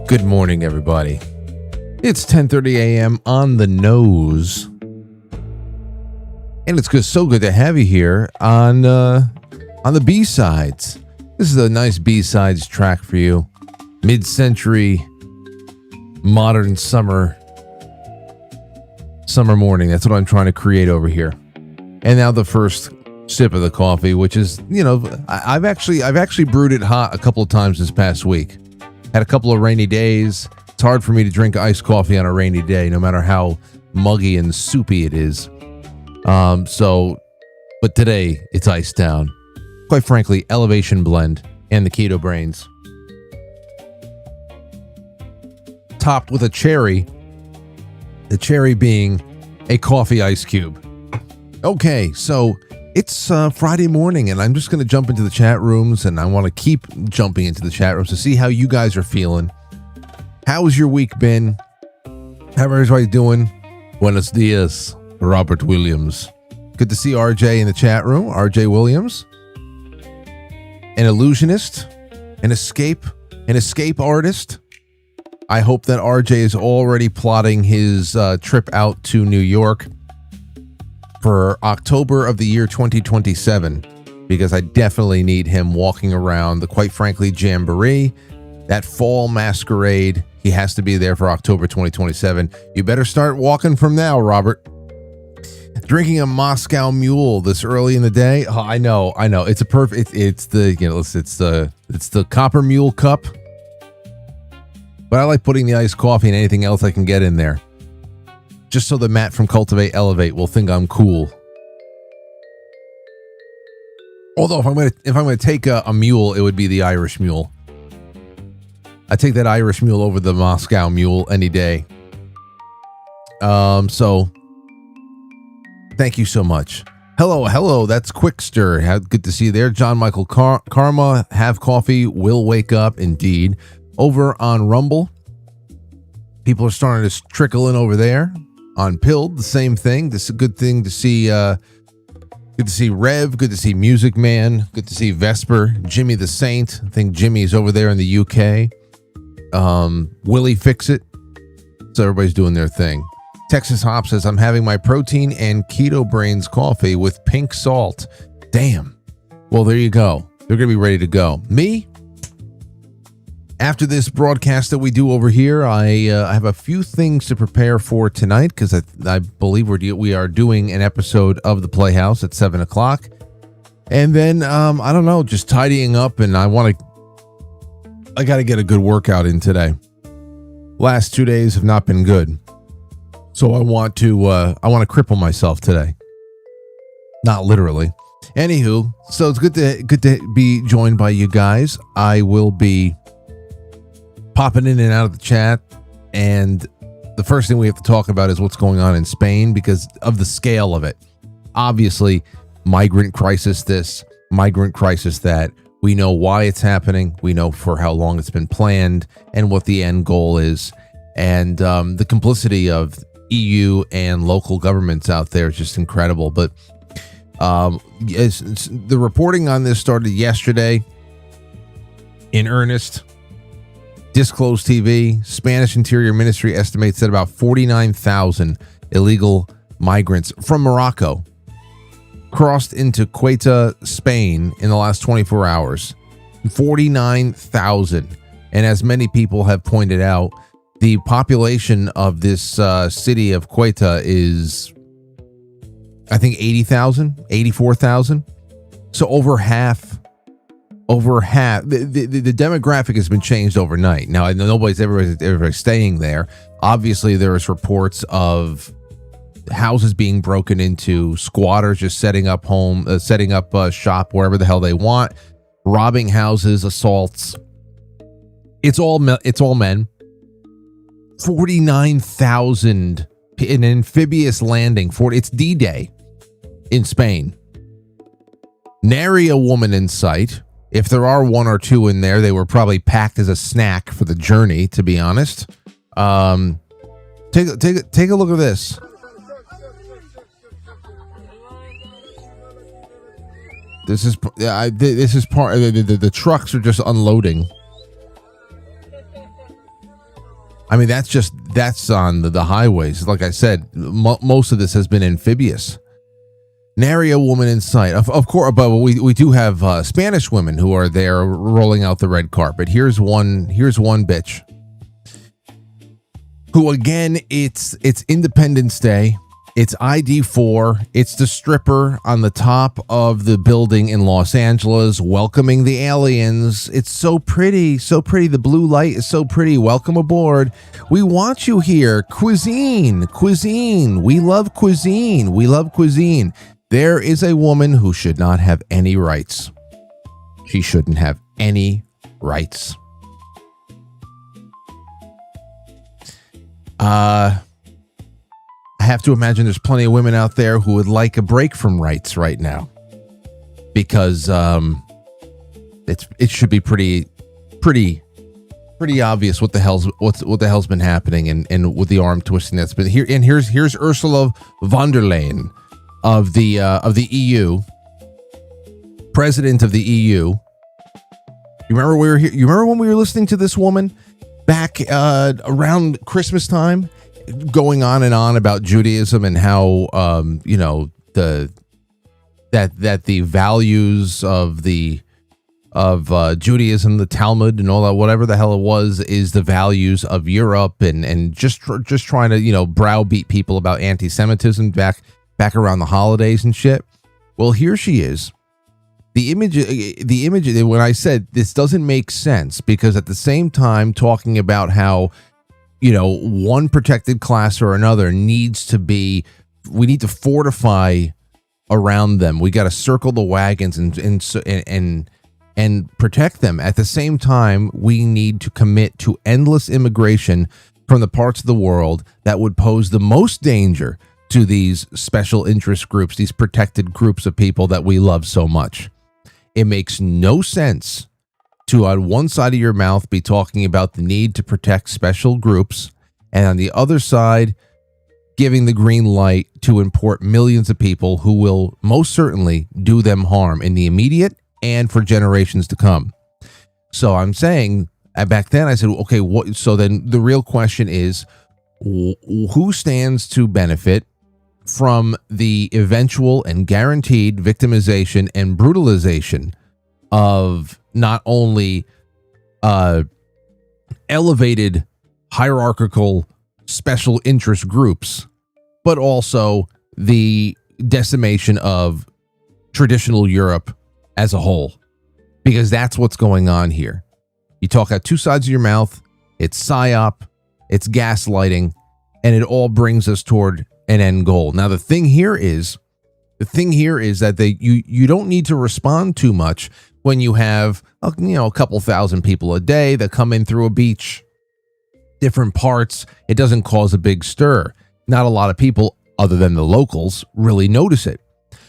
Good morning, everybody. It's 10:30 a.m. on the nose, and it's so good to have you here on the B-sides. This is a nice B-sides track for you, mid-century, modern summer morning. That's what I'm trying to create over here. And now the first sip of the coffee, which is, I've actually brewed it hot a couple of times this past week. Had a couple of rainy days. It's hard for me to drink iced coffee on a rainy day, no matter how muggy and soupy it is. But today it's iced down. Quite frankly, Elevation Blend and the Keto Brainz. Topped with a cherry. The cherry being a coffee ice cube. Okay, so it's Friday morning, and I'm just going to jump into the chat rooms, and I want to keep jumping into the chat rooms to see how you guys are feeling. How's your week been? How everybody doing? Buenos dias, Robert Williams. Good to see RJ in the chat room. RJ Williams, an illusionist, an escape artist. I hope that RJ is already plotting his trip out to New York for October of the year 2027, because I definitely need him walking around the Quite Frankly Jamboree, that fall masquerade. He has to be there for October 2027. You better start walking from now, Robert. Drinking a Moscow Mule this early in the day. Oh, I know. It's a perfect. It's the Copper Mule cup. But I like putting the iced coffee and anything else I can get in there, just so the Matt from Cultivate Elevate will think I'm cool. Although if I'm gonna take a mule, it would be the Irish Mule. I take that Irish Mule over the Moscow Mule any day. So thank you so much. Hello, that's Quickster. Good to see you there. John Michael Karma, have coffee, will wake up, indeed. Over on Rumble, people are starting to trickle in over there. On Pilled, the same thing. This is a good thing to see. Good to see Rev. Good to see Music Man. Good to see Vesper. Jimmy the Saint. I think Jimmy's over there in the UK. Willie Fix It. So everybody's doing their thing. Texas Hop says, I'm having my protein and Keto Brainz coffee with pink salt. Damn. Well, there you go. They're going to be ready to go. Me? After this broadcast that we do over here, I have a few things to prepare for tonight, because I believe we are doing an episode of The Playhouse at 7 o'clock. And then, I don't know, just tidying up, and I got to get a good workout in today. Last 2 days have not been good. So I want to cripple myself today. Not literally. Anywho, so it's good to be joined by you guys. I will be popping in and out of the chat, and the first thing we have to talk about is what's going on in Spain because of the scale of it. Obviously, migrant crisis this, migrant crisis that. We know why it's happening. We know for how long it's been planned and what the end goal is. And the complicity of EU and local governments out there is just incredible. But the reporting on this started yesterday in earnest. Disclosed TV, Spanish Interior Ministry estimates that about 49,000 illegal migrants from Morocco crossed into Ceuta, Spain in the last 24 hours. 49,000. And as many people have pointed out, the population of this city of Ceuta is, I think, 80,000, 84,000. So over half. The demographic has been changed overnight. Now, I know everybody's staying there. Obviously, there is reports of houses being broken into, squatters just setting up shop wherever the hell they want, robbing houses, assaults. It's all men. 49,000 an amphibious landing. It's D-Day in Spain. Nary a woman in sight. If there are one or two in there, they were probably packed as a snack for the journey, to be honest. Take a look at this. This is part. The trucks are just unloading. I mean, that's on the highways. Like I said, most of this has been amphibious. Nary a woman in sight. Of course, but we do have Spanish women who are there rolling out the red carpet. Here's one bitch who, again, it's Independence Day. It's ID4. It's the stripper on the top of the building in Los Angeles welcoming the aliens. It's so pretty, so pretty. The blue light is so pretty. Welcome aboard. We want you here. Cuisine. We love cuisine. There is a woman who should not have any rights. She shouldn't have any rights. I have to imagine there's plenty of women out there who would like a break from rights right now, because it should be pretty obvious what the hell's been happening, and with the arm twisting that's been here. And here's Ursula von der Leyen of the EU, president of the EU. You remember we were here? You remember when we were listening to this woman back around Christmas time, going on and on about Judaism and how that the values of Judaism, the Talmud, and all that, whatever the hell it was, is the values of Europe, and just trying to browbeat people about anti-Semitism back around the holidays and shit. Well, here she is. The image. When I said this doesn't make sense, because at the same time talking about how one protected class or another we need to fortify around them. We got to circle the wagons and protect them. At the same time, we need to commit to endless immigration from the parts of the world that would pose the most danger to these special interest groups, these protected groups of people that we love so much. It makes no sense to, on one side of your mouth, be talking about the need to protect special groups, and on the other side, giving the green light to import millions of people who will most certainly do them harm in the immediate and for generations to come. So I'm saying, back then I said, okay, so then the real question is, who stands to benefit from the eventual and guaranteed victimization and brutalization of not only elevated hierarchical special interest groups, but also the decimation of traditional Europe as a whole? Because that's what's going on here. You talk out two sides of your mouth. It's psyop, it's gaslighting, and it all brings us toward an end goal. Now, the thing here is that you don't need to respond too much when you have a couple thousand people a day that come in through a beach, different parts. It doesn't cause a big stir. Not a lot of people, other than the locals, really notice it.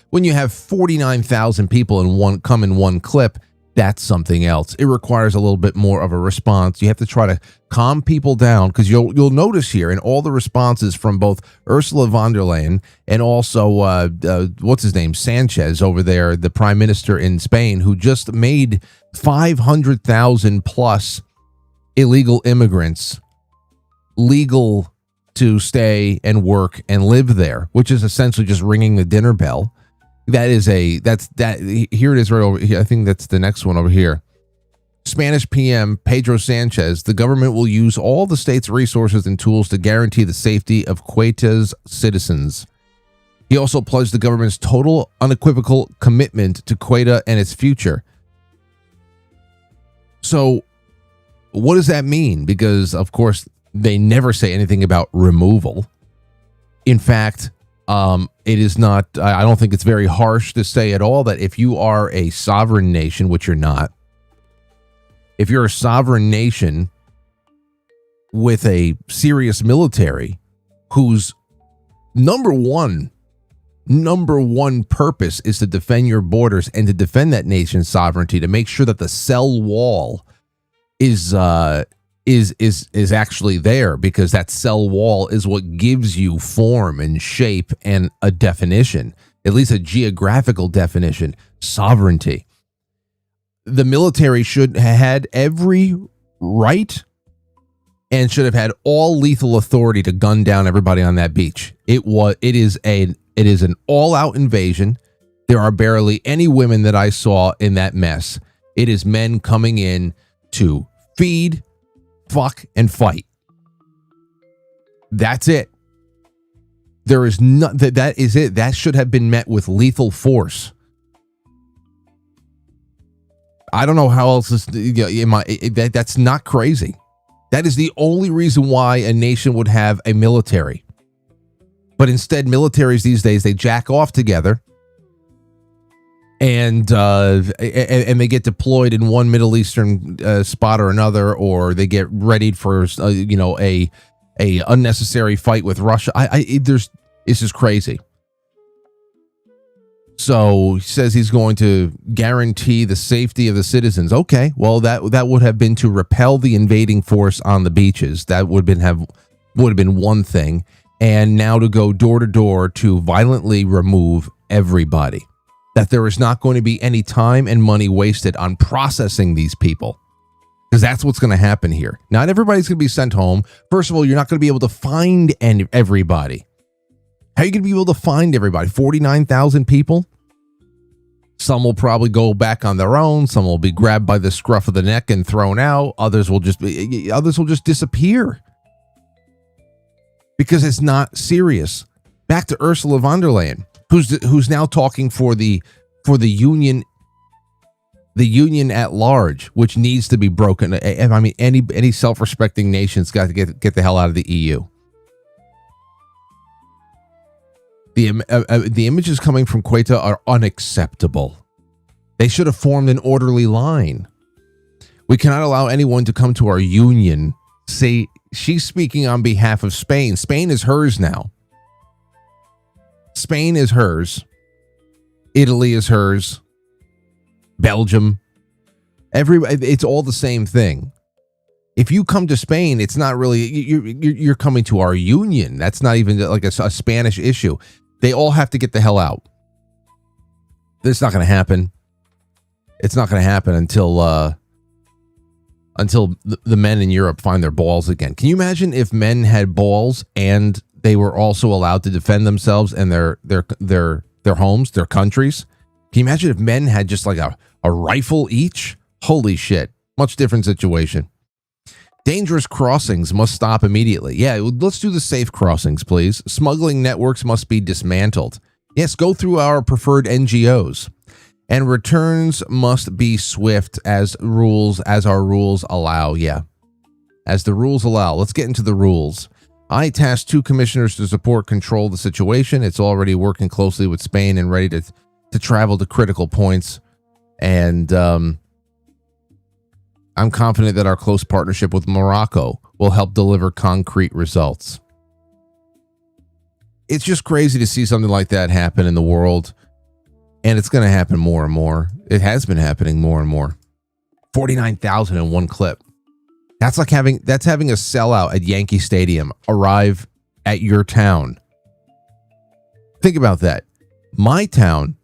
When you have 49,000 people in one clip, that's something else. It requires a little bit more of a response. You have to try to calm people down, because you'll notice here in all the responses from both Ursula von der Leyen and also what's his name, Sanchez over there, the prime minister in Spain, who just made 500,000 plus illegal immigrants legal to stay and work and live there, which is essentially just ringing the dinner bell. Here it is right over here. I think that's the next one over here. Spanish PM Pedro Sanchez: the government will use all the state's resources and tools to guarantee the safety of Ceuta's citizens. He also pledged the government's total unequivocal commitment to Ceuta and its future. So what does that mean? Because, of course, they never say anything about removal. In fact, it is not, I don't think it's very harsh to say at all that if you are a sovereign nation, which you're not, if you're a sovereign nation with a serious military whose number one purpose is to defend your borders and to defend that nation's sovereignty, to make sure that the cell wall is actually there, because that cell wall is what gives you form and shape and a definition, at least a geographical definition, sovereignty. The military should have had every right and should have had all lethal authority to gun down everybody on that beach. It is an all-out invasion. There are barely any women that I saw in that mess. It is men coming in to feed, fuck, and fight. That's it. There is not that is it. That should have been met with lethal force. I don't know how else that's not crazy. That is the only reason why a nation would have a military. But instead, militaries these days, they jack off together and they get deployed in one Middle Eastern spot or another, or they get readied for a unnecessary fight with Russia. It's just crazy. So he says he's going to guarantee the safety of the citizens. Okay, well that would have been to repel the invading force on the beaches. That would have been one thing. And now to go door to door to violently remove everybody. That there is not going to be any time and money wasted on processing these people. Because that's what's going to happen here. Not everybody's going to be sent home. First of all, you're not going to be able to find everybody. How are you going to be able to find everybody? 49,000 people? Some will probably go back on their own. Some will be grabbed by the scruff of the neck and thrown out. Others will just disappear. Because it's not serious. Back to Ursula von der Leyen, who's now talking for the union at large, which needs to be broken. I mean, any self-respecting nation's got to get the hell out of the EU. The images coming from Ceuta are unacceptable. They should have formed an orderly line. We cannot allow anyone to come to our union. Say, she's speaking on behalf of Spain. Spain is hers now. Spain is hers. Italy is hers. Belgium. It's all the same thing. If you come to Spain, it's not really, you're coming to our union. That's not even like a Spanish issue. They all have to get the hell out. It's not going to happen. It's not going to happen until the men in Europe find their balls again. Can you imagine if men had balls and they were also allowed to defend themselves and their homes, their countries? Can you imagine if men had just like a rifle each? Holy shit. Much different situation. Dangerous crossings must stop immediately. Yeah, let's do the safe crossings, please. Smuggling networks must be dismantled. Yes, go through our preferred NGOs. And returns must be swift as our rules allow. Yeah, as the rules allow. Let's get into the rules. I tasked 2 commissioners to support control the situation. It's already working closely with Spain and ready to travel to critical points. And I'm confident that our close partnership with Morocco will help deliver concrete results. It's just crazy to see something like that happen in the world. And it's going to happen more and more. It has been happening more and more. 49,000 in one clip. That's having a sellout at Yankee Stadium arrive at your town. Think about that. My town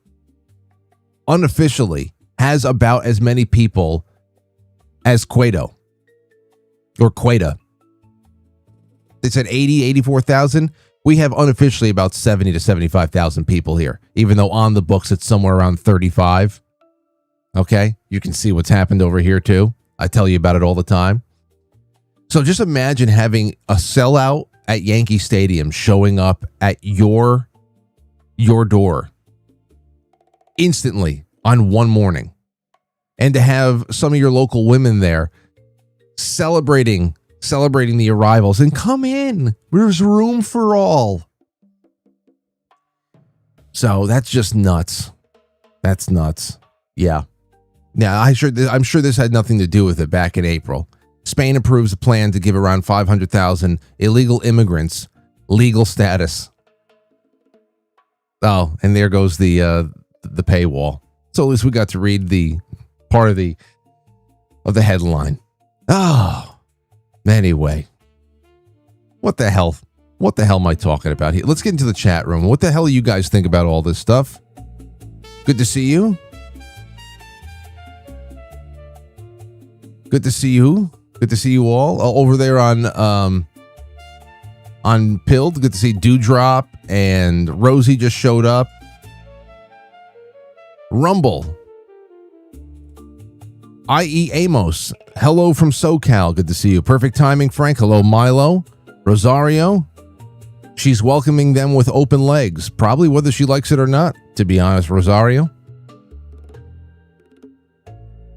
unofficially has about as many people as Quito or Queta. They said 84,000. We have unofficially about 70 to 75,000 people here, even though on the books it's somewhere around 35. Okay, you can see what's happened over here too. I tell you about it all the time. So just imagine having a sellout at Yankee Stadium showing up at your door instantly on one morning, and to have some of your local women there celebrating the arrivals and come in. There's room for all. So that's just nuts. That's nuts. Yeah. Now, I'm sure this had nothing to do with it back in April. Spain approves a plan to give around 500,000 illegal immigrants legal status. Oh, and there goes the paywall. So at least we got to read the part of the headline. Oh. Anyway, what the hell am I talking about here? Let's get into the chat room. What the hell do you guys think about all this stuff? Good to see you. Good to see you. Good to see you all over there on Pilled. Good to see Dewdrop and Rosie just showed up. Rumble. I.E. Amos. Hello from SoCal. Good to see you. Perfect timing, Frank. Hello, Milo. Rosario. She's welcoming them with open legs. Probably whether she likes it or not, to be honest, Rosario.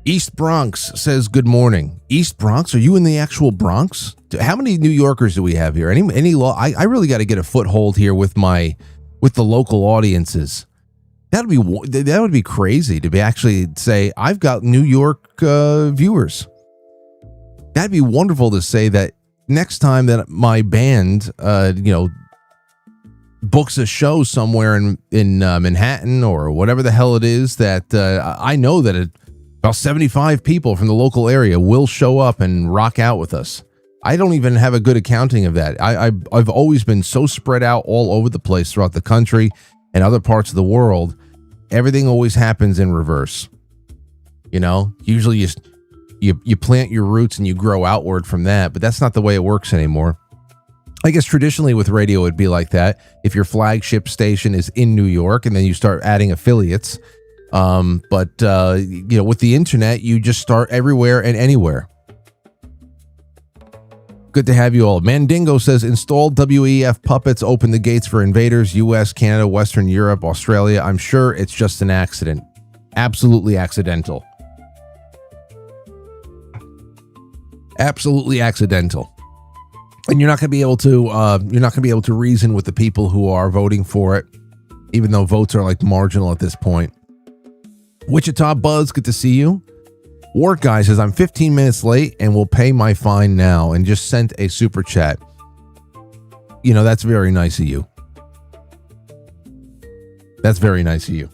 East Bronx says good morning. East Bronx? Are you in the actual Bronx? How many New Yorkers do we have here? Any law? I really got to get a foothold here with the local audiences. That would be crazy to be actually say I've got New York viewers. That'd be wonderful to say that next time that my band books a show somewhere in Manhattan or whatever the hell it is, that I know that about 75 people from the local area will show up and rock out with us. I don't even have a good accounting of that. I've always been so spread out all over the place throughout the country and other parts of the world. Everything always happens in reverse. Usually you plant your roots and you grow outward from that, but that's not the way it works anymore. I guess traditionally with radio it'd be like that. If your flagship station is in New York and then you start adding affiliates, but with the internet you just start everywhere and anywhere. Good to have you all. Mandingo says install WEF puppets, open the gates for invaders, US, Canada, Western Europe, Australia. I'm sure it's just an accident. Absolutely accidental. Absolutely accidental. And you're not going to be able to reason with the people who are voting for it, even though votes are like marginal at this point. Wichita Buzz, good to see you. Work Guy says, I'm 15 minutes late and will pay my fine now, and just sent a super chat. That's very nice of you. That's very nice of you.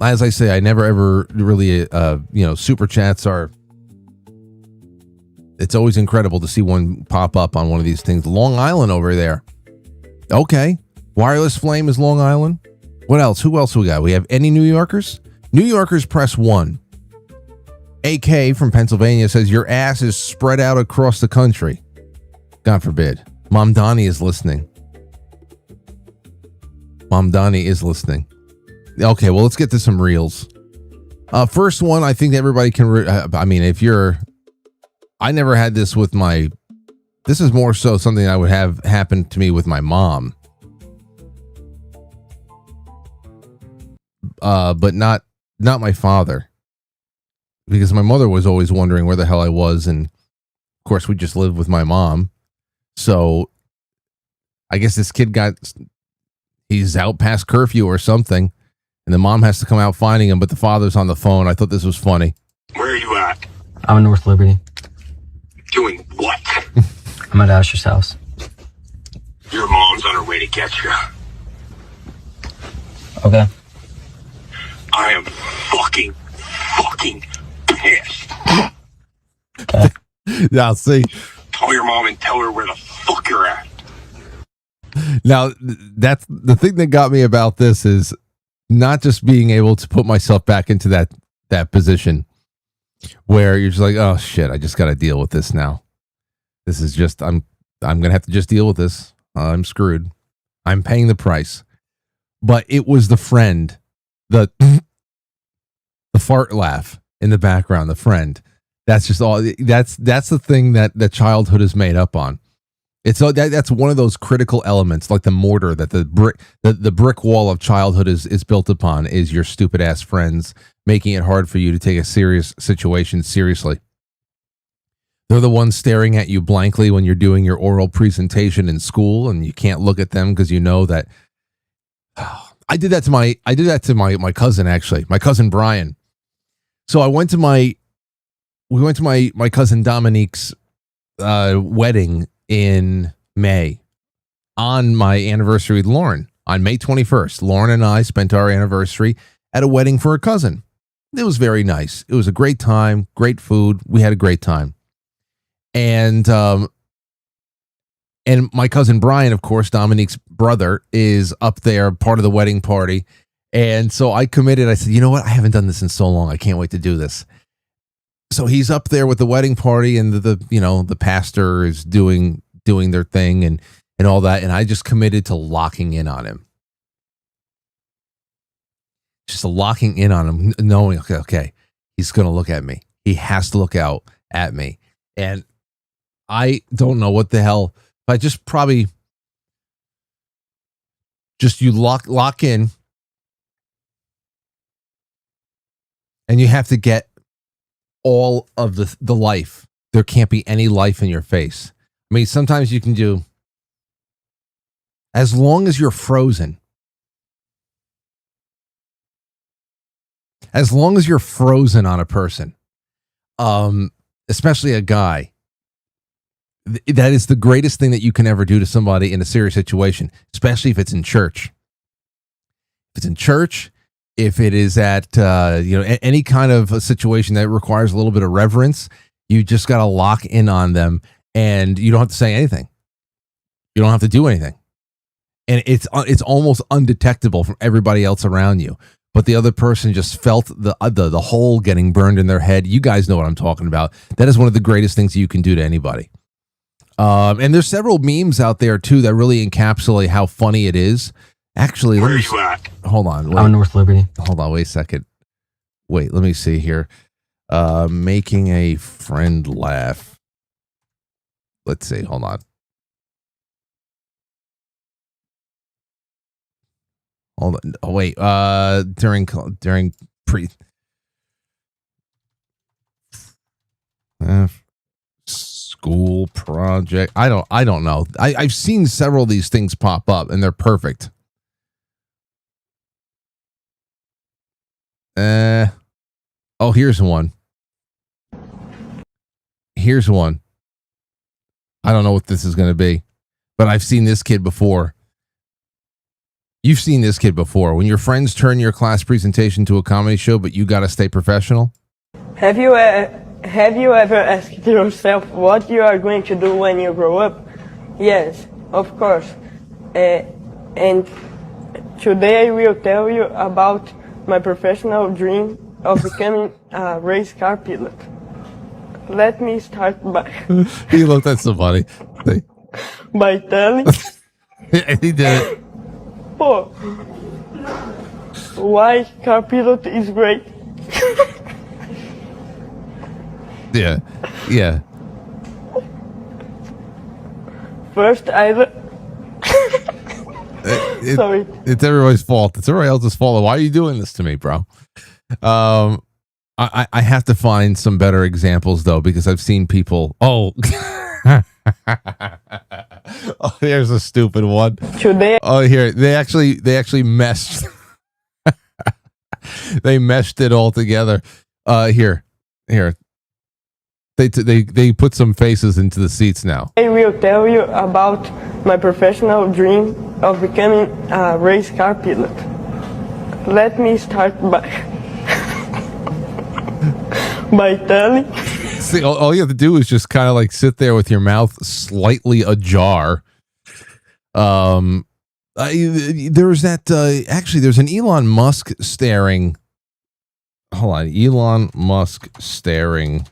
As I say, I never ever really, super chats are, it's always incredible to see one pop up on one of these things. Long Island over there. Okay. Wireless Flame is Long Island. What else? Who else we got? We have any New Yorkers? New Yorkers, press 1. AK from Pennsylvania says, your ass is spread out across the country. God forbid. Mom Donnie is listening. Mom Donnie is listening. Okay, well, let's get to some reels. First one, I think everybody can... I never had this with this is more so something I would have happen to me with my mom. But not my father. Because my mother was always wondering where the hell I was. And of course, we just lived with my mom. So I guess this kid he's out past curfew or something. And the mom has to come out finding him, but the father's on the phone. I thought this was funny. Where are you at? I'm in North Liberty. Doing what? I'm at Asher's house. Your mom's on her way to get you. Okay. I am fucking pissed. Okay. Now, see. Call your mom and tell her where the fuck you're at. Now, that's the thing that got me about this is not just being able to put myself back into that position where you're just like, oh shit, I just got to deal with this now. This is just, I'm going to have to just deal with this. I'm screwed. I'm paying the price. But it was the friend, the fart laugh in the background, the friend. That's just all. That's the thing that childhood is made up on. That's one of those critical elements, like the mortar that the brick wall of childhood is built upon, is your stupid ass friends making it hard for you to take a serious situation seriously. They're the ones staring at you blankly when you're doing your oral presentation in school, and you can't look at them because you know that. I did that to my cousin, actually, my cousin Brian. So we went to my cousin Dominique's wedding in May on my anniversary with Lauren on May 21st. Lauren and I spent our anniversary at a wedding for a cousin. It was very nice. It was a great time, great food. We had a great time. And my cousin Brian, of course, Dominique's brother, is up there, part of the wedding party. And so I committed. I said, you know what? I haven't done this in so long. I can't wait to do this. So he's up there with the wedding party, and the pastor is doing their thing and all that, and I just committed to locking in on him. Just locking in on him, knowing, okay, he's going to look at me. He has to look out at me. And I don't know what the hell. I just probably you lock in, and you have to get all of the life. There can't be any life in your face. I mean, sometimes you can do, as long as you're frozen. As long as you're frozen on a person, especially a guy, that is the greatest thing that you can ever do to somebody in a serious situation, especially if it's in church. If it's in church, if it is at any kind of a situation that requires a little bit of reverence, you just got to lock in on them, and you don't have to say anything. You don't have to do anything, and it's almost undetectable from everybody else around you. But the other person just felt the hole getting burned in their head. You guys know what I'm talking about. That is one of the greatest things you can do to anybody. And there's several memes out there too that really encapsulate how funny it is. Actually, Where are you at? Hold on. Wait. I'm in North Liberty. Hold on. Wait a second. Wait, let me see here. Making a friend laugh. Let's see. Hold on. Hold on. Oh, wait. During pre school project. I don't know. I've seen several of these things pop up, and they're perfect. Oh, here's one. Here's one. I don't know what this is going to be, but I've seen this kid before. You've seen this kid before. When your friends turn your class presentation to a comedy show, but you got to stay professional. Have you ever asked yourself what you are going to do when you grow up? Yes, of course. And today I will tell you about my professional dream of becoming a race car pilot. Let me start by... He looked at somebody. by telling... He did it. Oh, why car pilot is great. Yeah. First, sorry. It's everybody's fault. It's everybody else's fault. Why are you doing this to me, bro? I have to find some better examples though, because I've seen people. Oh, oh, there's a stupid one. Today. Oh, here they actually meshed. They meshed it all together. Here. They put some faces into the seats now. I will tell you about my professional dream of becoming a race car pilot. Let me start by telling. See, all you have to do is just kind of like sit there with your mouth slightly ajar. There's that. Actually, there's an Elon Musk staring. Hold on, Elon Musk staring.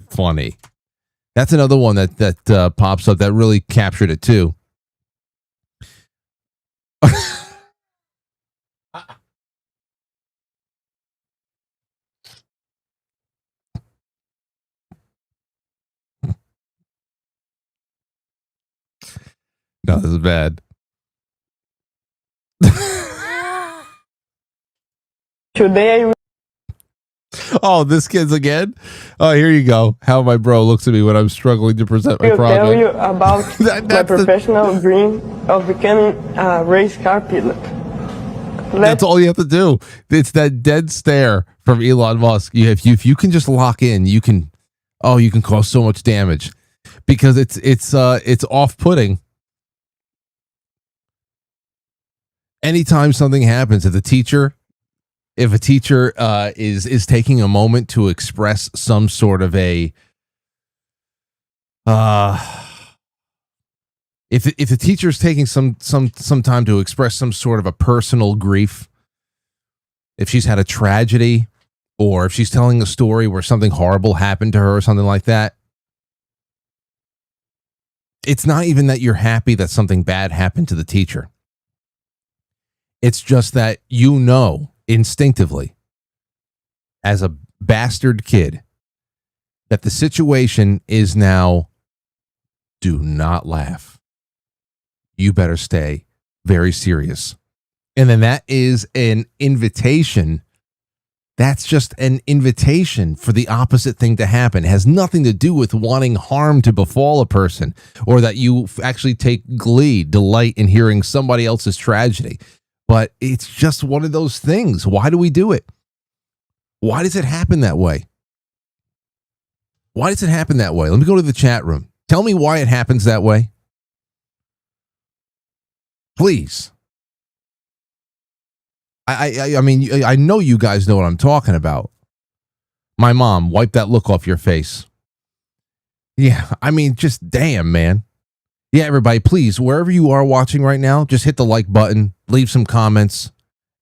Funny. That's another one that pops up that really captured it too. No, this is bad. Today Oh, this kid's again? Oh, here you go. How my bro looks at me when I'm struggling to present my I will project. tell you about my professional dream of becoming a race car pilot. That's all you have to do. It's that dead stare from Elon Musk. If you can just lock in, you can cause so much damage because it's off-putting. Anytime something happens, if a teacher is taking a moment to express some sort of a if the teacher is taking some time to express some sort of a personal grief, if she's had a tragedy, or if she's telling a story where something horrible happened to her or something like that, it's not even that you're happy that something bad happened to the teacher. It's just that you know instinctively, as a bastard kid, that the situation is now, do not laugh. You better stay very serious. And then that is an invitation. That's just an invitation for the opposite thing to happen. It has nothing to do with wanting harm to befall a person, or that you actually take delight in hearing somebody else's tragedy. But it's just one of those things. Why do we do it? Why does it happen that way? Why does it happen that way? Let me go to the chat room. Tell me why it happens that way. Please. I mean, I know you guys know what I'm talking about. My mom, wipe that look off your face. Yeah, I mean, just damn, man. Yeah, everybody, please, wherever you are watching right now, just hit the like button, leave some comments,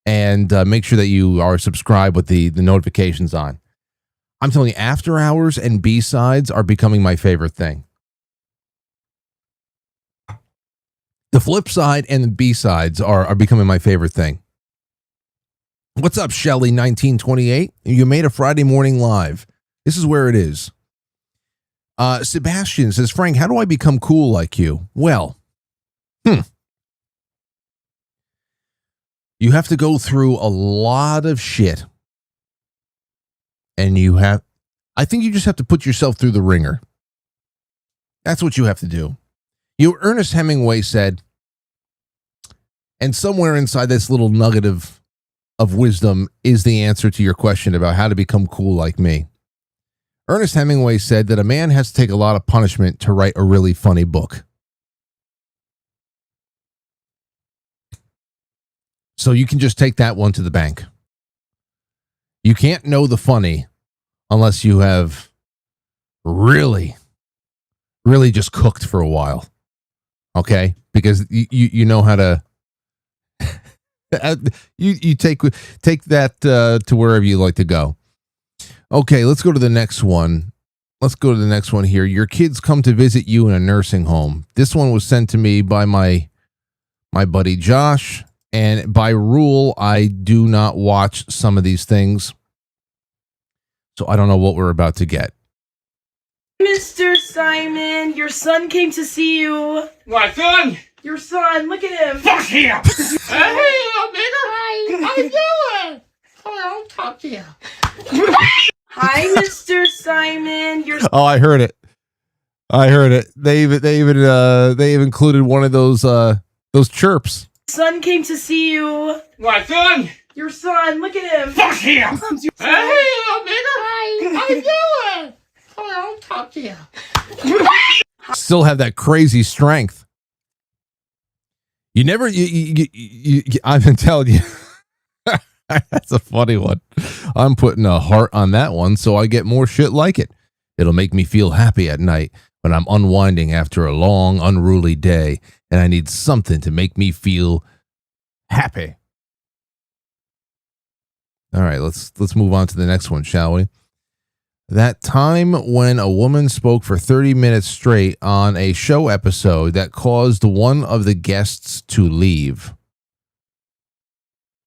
and make sure that you are subscribed with the notifications on. I'm telling you, After Hours and B-Sides are becoming my favorite thing. The flip side and the B-Sides are becoming my favorite thing. What's up, Shelly1928? You made a Friday morning live. This is where it is. Sebastian says, Frank, how do I become cool like you? Well, you have to go through a lot of shit. And I think you just have to put yourself through the ringer. That's what you have to do. Ernest Hemingway said, and somewhere inside this little nugget of wisdom is the answer to your question about how to become cool like me. Ernest Hemingway said that a man has to take a lot of punishment to write a really funny book. So you can just take that one to the bank. You can't know the funny unless you have really, really just cooked for a while. Okay? Because you know how to you take that to wherever you like to go. Okay, let's go to the next one. Let's go to the next one here. Your kids come to visit you in a nursing home. This one was sent to me by my buddy Josh, and by rule, I do not watch some of these things. So I don't know what we're about to get. Mr. Simon, your son came to see you. My son! Your son, look at him. Fuck him! Hey, nigga! Hi, how you doing? I'll talk to you. Hi, Mr. Simon. Your Oh, I heard it. They even included one of those chirps. son came to see you. My son! Your son, look at him. Fuck him! Hey, nigga! Hi, how you doing? I'll talk to you. Still have that crazy strength. I've been telling you. That's a funny one. I'm putting a heart on that one so I get more shit like it. It'll make me feel happy at night when I'm unwinding after a long, unruly day, and I need something to make me feel happy. All right, let's move on to the next one, shall we? That time when a woman spoke for 30 minutes straight on a show episode that caused one of the guests to leave.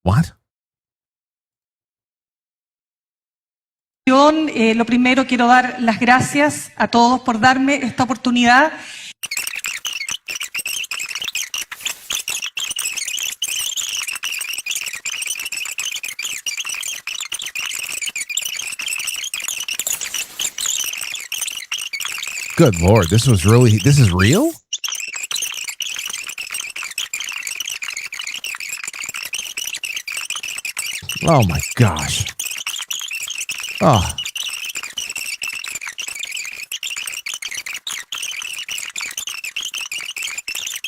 What? Lo primero quiero dar las gracias a todos por darme esta oportunidad. Good Lord, this is real? Oh my gosh. Oh.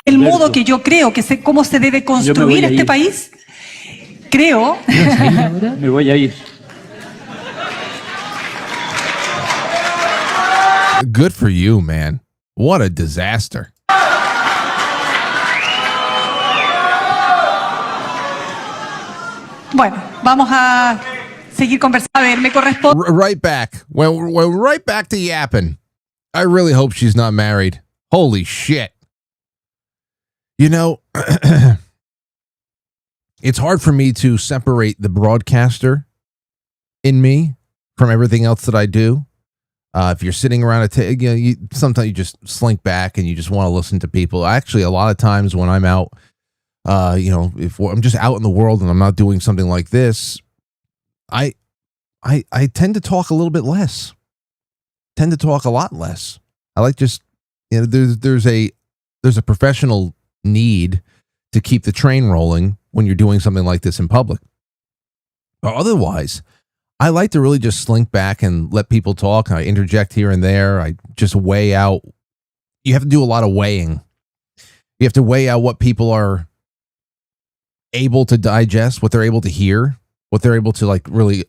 El modo que yo creo que sé cómo se debe construir este país, creo. Me voy a ir. Good for you, man. What a disaster. Bueno, vamos a seguir conversando. A ver, me corresponde. Right back. We're right back to yapping. I really hope she's not married. Holy shit. You know, it's hard for me to separate the broadcaster in me from everything else that I do. If you're sitting around a table, sometimes you just slink back and you just want to listen to people. Actually, a lot of times when I'm out, if I'm just out in the world and I'm not doing something like this, I tend to talk a little bit less. Tend to talk a lot less. I like just, there's a professional need to keep the train rolling when you're doing something like this in public. But otherwise, I like to really just slink back and let people talk. I interject here and there. I just weigh out. You have to do a lot of weighing. You have to weigh out what people are able to digest, what they're able to hear, what they're able to like really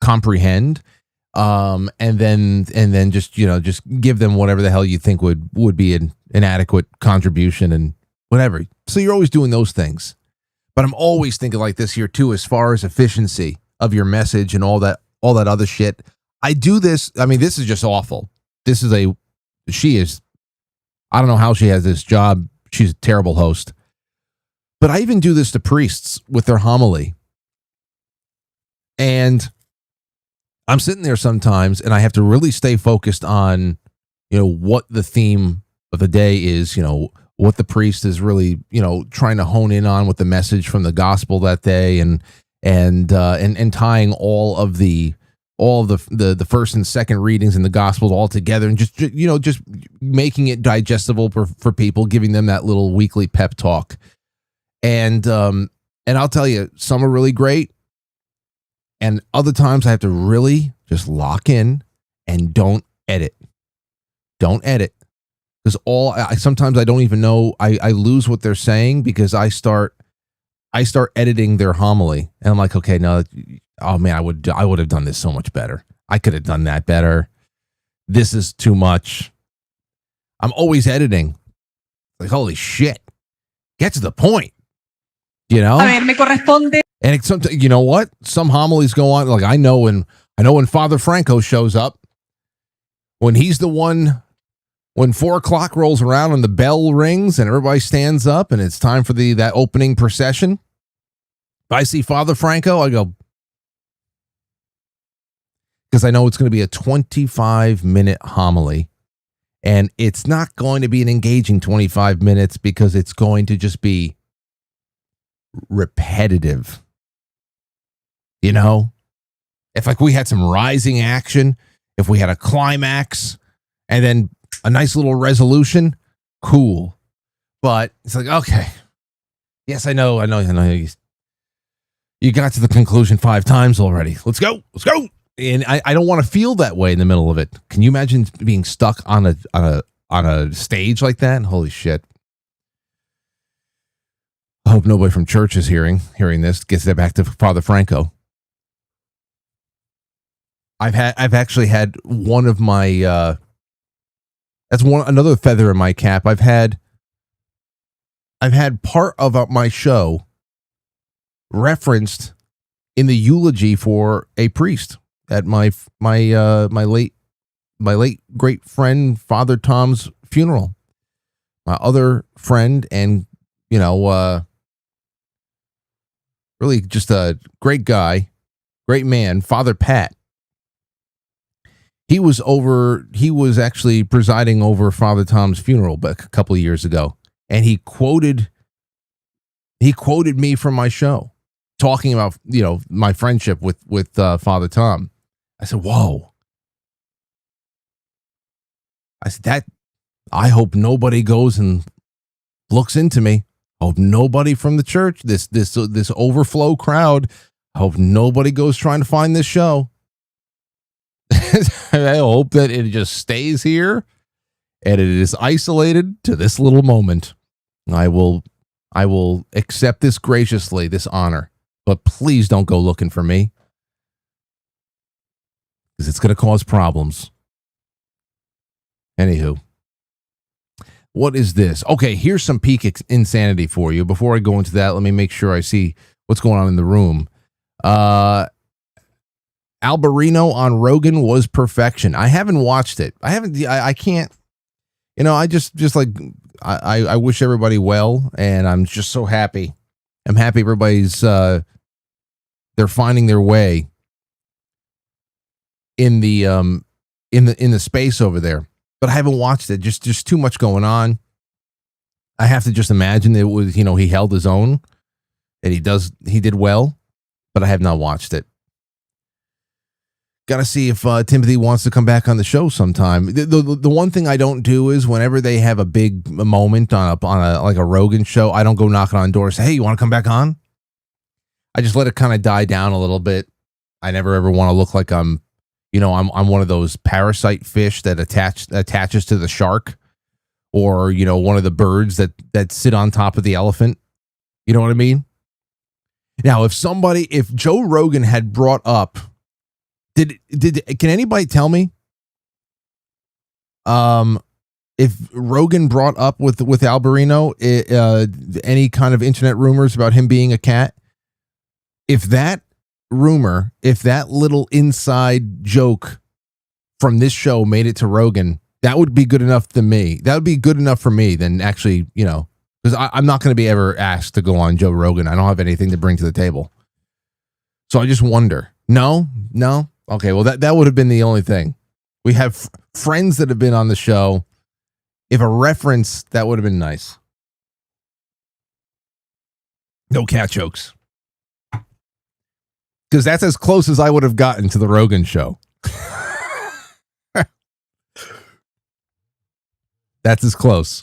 comprehend. And then just give them whatever the hell you think would be an adequate contribution and whatever. So you're always doing those things. But I'm always thinking like this here too, as far as efficiency of your message and all that other shit. I do this. I mean, this is just awful. I don't know how she has this job. She's a terrible host. But I even do this to priests with their homily. And I'm sitting there sometimes and I have to really stay focused on, what the theme of the day is, what the priest is really, trying to hone in on with the message from the gospel that day and tying all of the first and second readings in the gospels all together and just making it digestible for people, giving them that little weekly pep talk. And I'll tell you, some are really great. And other times I have to really just lock in and don't edit. Don't edit. Because sometimes I don't even know, I lose what they're saying because I start editing their homily. And I'm like, okay, no, oh man, I would have done this so much better. I could have done that better. This is too much. I'm always editing. Like, holy shit. Get to the point. A ver, me corresponde. And sometimes, you know what? Some homilies go on. Like I know when Father Franco shows up, when he's the one, when 4:00 rolls around and the bell rings and everybody stands up and it's time for that opening procession. If I see Father Franco, I go, because I know it's going to be a 25-minute homily, and it's not going to be an engaging 25 minutes because it's going to just be repetitive. If like we had some rising action, if we had a climax and then a nice little resolution, cool. But it's like, okay, yes, I know. You got to the conclusion 5 times already. Let's go. And I don't want to feel that way in the middle of it. Can you imagine being stuck on a stage like that? Holy shit. I hope nobody from church is hearing this. Gets that back to Father Franco. I've actually had one of my another feather in my cap. I've had part of my show referenced in the eulogy for a priest at my late great friend Father Tom's funeral. My other friend and really just a great guy, great man, Father Pat. He was actually presiding over Father Tom's funeral back a couple of years ago. And he quoted me from my show talking about, my friendship with Father Tom. I said, whoa. I said, I hope nobody goes and looks into me. I hope nobody from the church, this overflow crowd, I hope nobody goes trying to find this show. I hope that it just stays here and it is isolated to this little moment. I will accept this graciously, this honor, but please don't go looking for me because it's going to cause problems. Anywho, what is this? Okay, here's some peak insanity for you. Before I go into that, let me make sure I see what's going on in the room. Albarino on Rogan was perfection. I haven't watched it. I can't, I just like, I wish everybody well, and I'm just so happy. I'm happy everybody's, they're finding their way in the space over there, but I haven't watched it. Just too much going on. I have to just imagine it was, he held his own and he did well, but I have not watched it. Got to see if Timothy wants to come back on the show sometime. The one thing I don't do is whenever they have a big moment on a like a Rogan show, I don't go knocking on doors. Say, hey, you want to come back on? I just let it kind of die down a little bit. I never ever want to look like I'm one of those parasite fish that attaches to the shark, or one of the birds that sit on top of the elephant. You know what I mean? Now, if Joe Rogan had brought up, can anybody tell me if Rogan brought up with Albarino any kind of internet rumors about him being a cat? If that little inside joke from this show made it to Rogan, that would be good enough to me. That would be good enough for me than actually, because I'm not going to be ever asked to go on Joe Rogan. I don't have anything to bring to the table. So I just wonder. No. Okay, well, that would have been the only thing. We have friends that have been on the show. If a reference, that would have been nice. No cat jokes. Because that's as close as I would have gotten to the Rogan show. That's as close.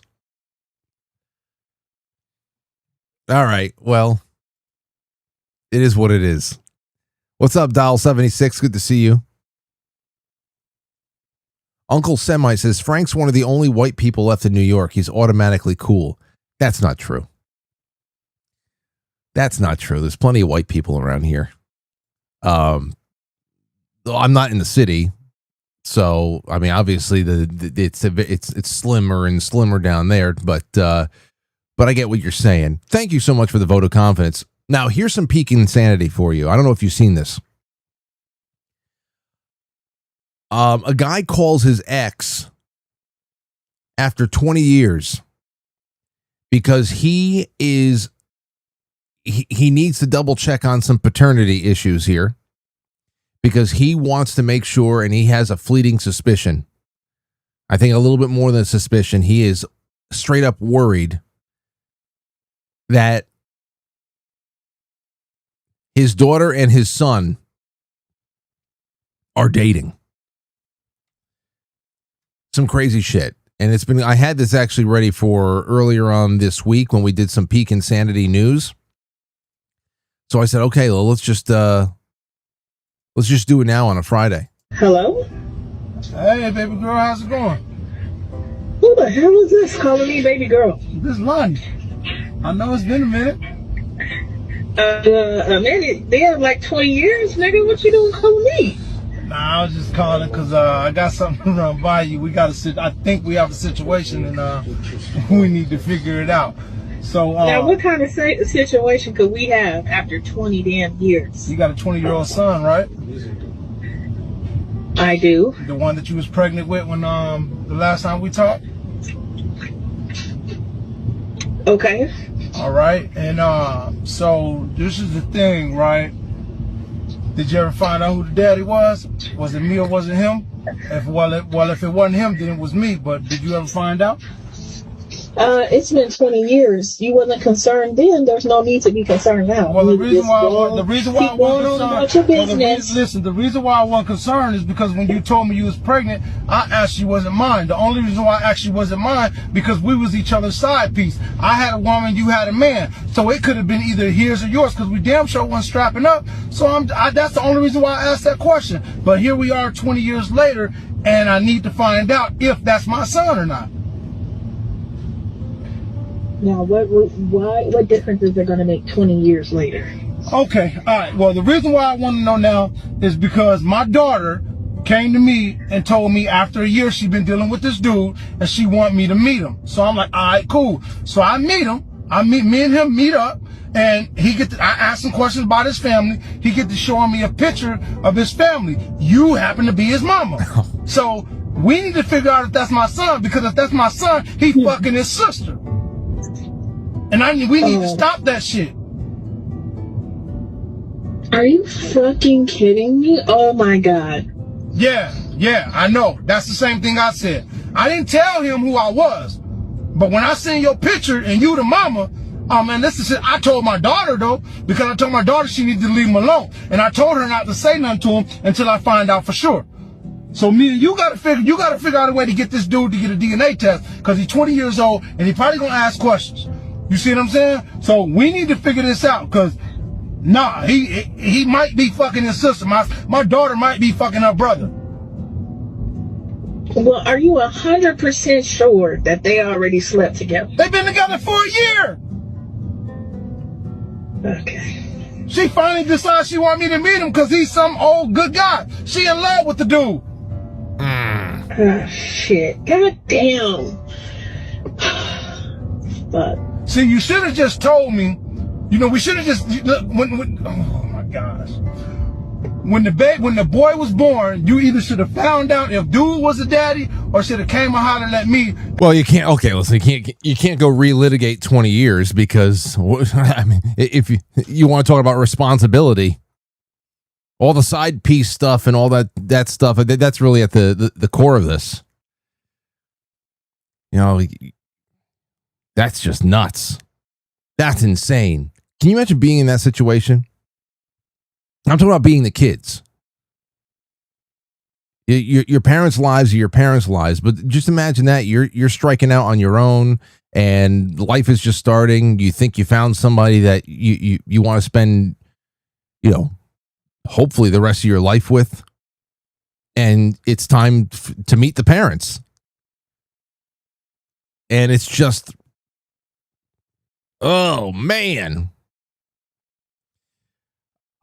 All right, well, it is what it is. What's up, Dial 76? Good to see you. Uncle Semite says, Frank's one of the only white people left in New York. He's automatically cool. That's not true. That's not true. There's plenty of white people around here. I'm not in the city, so I mean, obviously it's slimmer and slimmer down there, but I get what you're saying. Thank you so much for the vote of confidence. Now, here's some peak insanity for you. I don't know if you've seen this. A guy calls his ex after 20 years because he needs to double check on some paternity issues here, because he wants to make sure, and he has a fleeting suspicion. I think a little bit more than a suspicion. He is straight up worried that his daughter and his son are dating. Some crazy shit. And I had this actually ready for earlier on this week when we did some peak insanity news. So I said, okay, well, let's just do it now on a Friday. Hello? Hey, baby girl, how's it going? Who the hell is this calling me baby girl? This is Lonnie. I know it's been a minute. A minute? Damn, like 20 years, nigga? What you doing calling me? Nah, I was just calling because I got something to run by you. I think we have a situation and we need to figure it out. So now, what kind of situation could we have after 20 damn years? You got a 20-year-old son, right? I do. The one that you was pregnant with when the last time we talked? Okay. All right. And so this is the thing, right? Did you ever find out who the daddy was? Was it me or was it him? If it wasn't him, then it was me. But did you ever find out? It's been 20 years. You wasn't concerned then. There's no need to be concerned now. Well, the reason why I wasn't concerned. The reason why I wasn't concerned is because when you told me you was pregnant, I asked you wasn't mine. The only reason why I asked you wasn't mine because we was each other's side piece. I had a woman, you had a man, so it could have been either his or yours because we damn sure wasn't strapping up. So that's the only reason why I asked that question. But here we are 20 years later, and I need to find out if that's my son or not. Now, what difference is it going to make 20 years later? Okay, all right. Well, the reason why I want to know now is because my daughter came to me and told me after a year she'd been dealing with this dude and she wanted me to meet him. So I'm like, all right, cool. So I meet him. Me and him meet up, And I asked him questions about his family. He get to showing me a picture of his family. You happen to be his mama. So we need to figure out if that's my son, because if that's my son, he fucking his sister. And we need to stop that shit. Are you fucking kidding me? Oh my God. Yeah, I know. That's the same thing I said. I didn't tell him who I was. But when I seen your picture and you the mama, man, this is shit. I told my daughter though, because I told my daughter she needed to leave him alone. And I told her not to say nothing to him until I find out for sure. So me and you gotta figure out a way to get this dude to get a DNA test, because he's 20 years old and he probably gonna ask questions. You see what I'm saying? So we need to figure this out, because he might be fucking his sister. My daughter might be fucking her brother. Well, are you 100% sure that they already slept together? They've been together for a year. Okay. She finally decides she want me to meet him because he's some old good guy. She in love with the dude. Oh, shit. God damn. Fuck. See, you should have just told me. You know, we should have just oh my gosh. When the boy was born, you either should have found out if dude was a daddy, or should have came and hollered at me. Well, you can't. Okay, listen, you can't go relitigate 20 years because I mean, if you want to talk about responsibility, all the side piece stuff and all that stuff, that's really at the core of this. You know, that's just nuts. That's insane. Can you imagine being in that situation? I'm talking about being the kids. Your parents' lives are your parents' lives, but just imagine that you're striking out on your own, and life is just starting. You think you found somebody that you want to spend, hopefully the rest of your life with, and it's time to meet the parents, and it's just, oh man.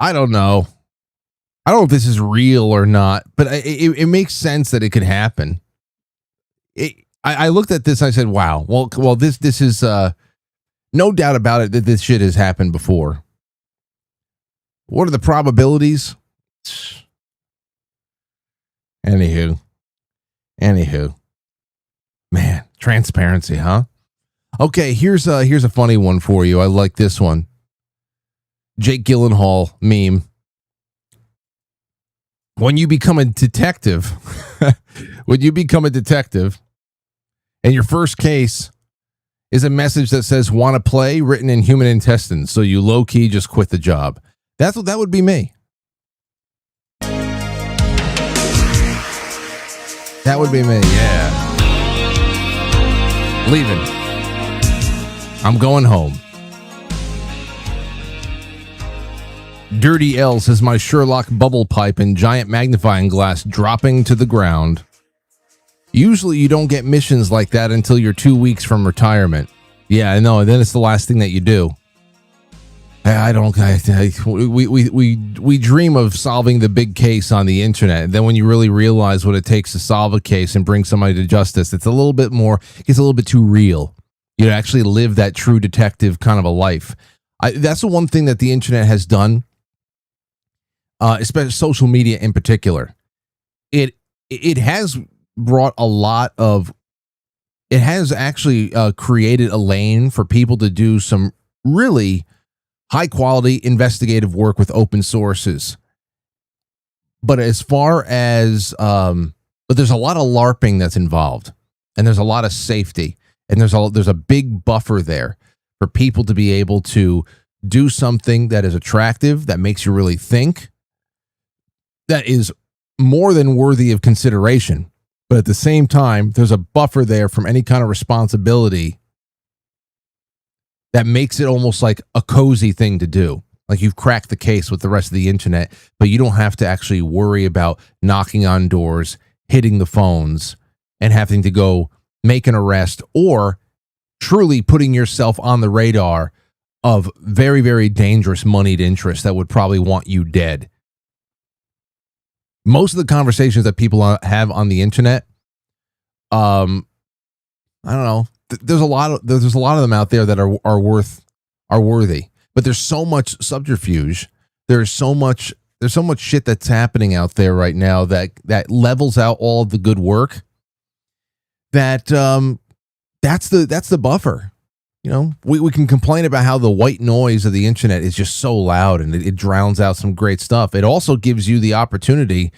I don't know. I don't know if this is real or not, but it makes sense that it could happen. I looked at this and I said, wow, well, this is no doubt about it that this shit has happened before. What are the probabilities? Anywho. Man, transparency, huh? Okay, here's a funny one for you. I like this one. Jake Gyllenhaal meme. When you become a detective, and your first case is a message that says "want to play" written in human intestines, so you low key just quit the job. That would be me. That would be me. Yeah, leaving. I'm going home. Dirty L says my Sherlock bubble pipe and giant magnifying glass dropping to the ground. Usually you don't get missions like that until you're 2 weeks from retirement. Yeah, I know. And then it's the last thing that you do. We dream of solving the big case on the internet. And then when you really realize what it takes to solve a case and bring somebody to justice, it's a little bit too real. You actually live that true detective kind of a life. That's the one thing that the internet has done. Especially social media in particular, it has brought a lot of. It has actually created a lane for people to do some really high quality investigative work with open sources. But as far as, but there's a lot of LARPing that's involved, and there's a lot of safety, and there's a big buffer there for people to be able to do something that is attractive, that makes you really think. That is more than worthy of consideration. But at the same time, there's a buffer there from any kind of responsibility that makes it almost like a cozy thing to do. Like you've cracked the case with the rest of the internet, but you don't have to actually worry about knocking on doors, hitting the phones, and having to go make an arrest, or truly putting yourself on the radar of very, very dangerous moneyed interests that would probably want you dead. Most of the conversations that people have on the internet, I don't know. There's a lot of them out there that are worthy. But there's so much subterfuge. There's so much shit that's happening out there right now that levels out all of the good work. That's the buffer. You know, we can complain about how the white noise of the internet is just so loud and it drowns out some great stuff. It also gives you the opportunity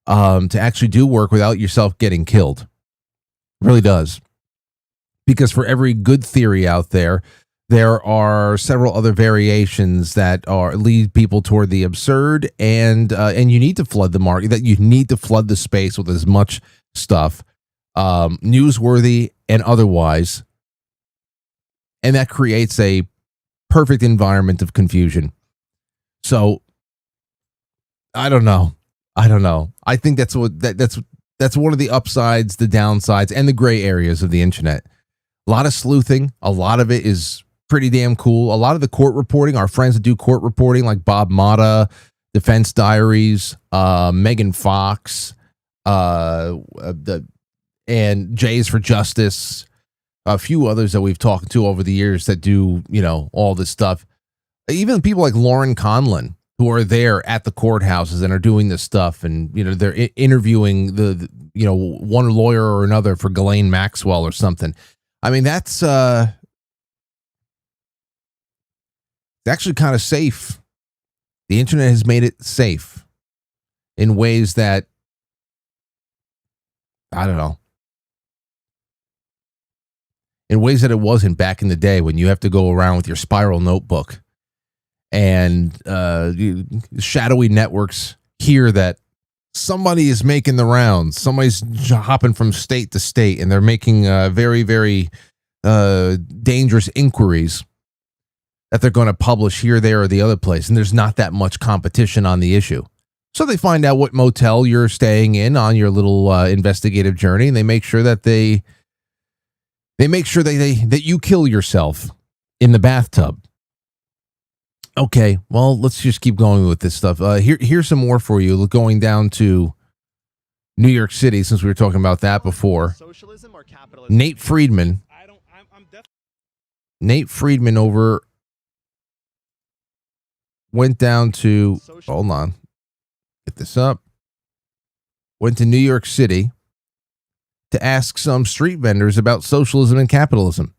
to actually do work without yourself getting killed. It really does. Because for every good theory out there, there are several other variations that lead people toward the absurd, and you need to flood the market. That you need to flood the space with as much stuff, newsworthy and otherwise, and that creates a perfect environment of confusion. So, I don't know. I think that's one of the upsides, the downsides, and the gray areas of the internet. A lot of sleuthing. A lot of it is pretty damn cool. A lot of the court reporting, our friends that do court reporting, like Bob Motta, Defense Diaries, Megan Fox, and Jays for Justice, a few others that we've talked to over the years that do, all this stuff. Even people like Lauren Conlon, who are there at the courthouses and are doing this stuff, and they're interviewing the one lawyer or another for Ghislaine Maxwell or something. I mean, that's actually kind of safe. The internet has made it safe in ways that, I don't know, in ways that it wasn't back in the day when you have to go around with your spiral notebook and shadowy networks hear that somebody is making the rounds. Somebody's hopping from state to state, and they're making very, very dangerous inquiries that they're going to publish here, there, or the other place. And there's not that much competition on the issue. So they find out what motel you're staying in on your little investigative journey, and they make sure that that you kill yourself in the bathtub. Okay, well, let's just keep going with this stuff. Here's some more for you. Going down to New York City, since we were talking about that before. Socialism or capitalism? Nate Friedman went down to, hold on, get this up. Went to New York City to ask some street vendors about socialism and capitalism.